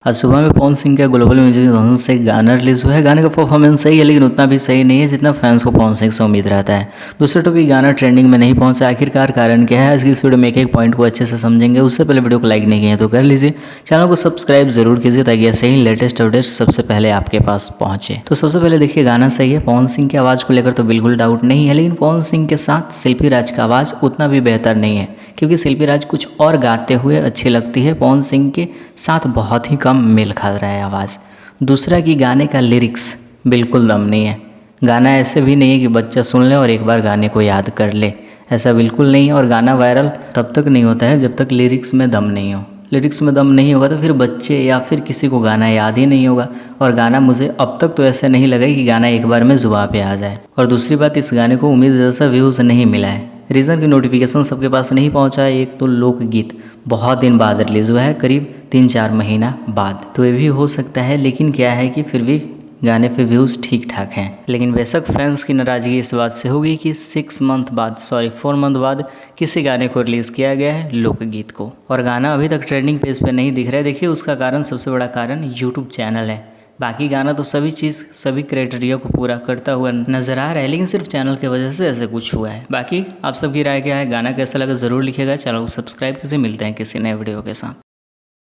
आज सुबह में पवन सिंह का ग्लोबल म्यूजिक संस्थान से गाना रिलीज हुआ है। गाने का परफॉर्मेंस सही है लेकिन उतना भी सही नहीं है जितना फैंस को पवन सिंह से उम्मीद रहता है। दूसरा टॉपिक, गाना ट्रेंडिंग में नहीं पहुंचा, आखिरकार कारण क्या है? आज की इस वीडियो में एक एक पॉइंट को अच्छे से समझेंगे। उससे पहले वीडियो को लाइक नहीं किया तो कर लीजिए, चैनल को सब्सक्राइब जरूर कीजिए ताकि ऐसे ही लेटेस्ट अपडेट सबसे पहले आपके पास पहुंचे। तो सबसे पहले देखिए, गाना सही है। पवन सिंह की आवाज़ को लेकर तो बिल्कुल डाउट नहीं है, लेकिन पवन सिंह के साथ शिल्पी राज का आवाज़ उतना भी बेहतर नहीं है, क्योंकि शिल्पी राज कुछ और गाते हुए अच्छी लगती है, पवन सिंह के साथ बहुत ही कम मेल खा रहा है आवाज़। दूसरा कि गाने का लिरिक्स बिल्कुल दम नहीं है। गाना ऐसे भी नहीं है कि बच्चा सुन ले और एक बार गाने को याद कर ले, ऐसा बिल्कुल नहीं है। और गाना वायरल तब तक नहीं होता है जब तक लिरिक्स में दम नहीं हो। लिरिक्स में दम नहीं होगा तो फिर बच्चे या फिर किसी को गाना याद ही नहीं होगा। और गाना मुझे अब तक तो ऐसे नहीं लगा कि गाना एक बार में जुबान पे आ जाए। और दूसरी बात, इस गाने को उम्मीद जैसा व्यूज़ नहीं मिला है। रीज़न की नोटिफिकेशन सबके पास नहीं पहुंचा है। एक तो लोकगीत बहुत दिन बाद रिलीज़ हुआ है, करीब 3-4 महीना बाद, तो ये भी हो सकता है। लेकिन क्या है कि फिर भी गाने पे व्यूज़ ठीक ठाक हैं। लेकिन बेशक फैंस की नाराज़गी इस बात से होगी कि 4 मंथ बाद किसी गाने को रिलीज़ किया गया है, लोकगीत को, और गाना अभी तक ट्रेंडिंग पेज पे नहीं दिख रहा है। देखिए उसका कारण, सबसे बड़ा कारण यूट्यूब चैनल है। बाकी गाना तो सभी क्राइटेरिया को पूरा करता हुआ नजर आ रहा है, लेकिन सिर्फ चैनल की वजह से ऐसे कुछ हुआ है। बाकी आप सबकी राय क्या है? गाना कैसा लगा ज़रूर लिखिएगा। चैनल को सब्सक्राइब कीजिए। मिलते हैं किसी नए वीडियो के साथ।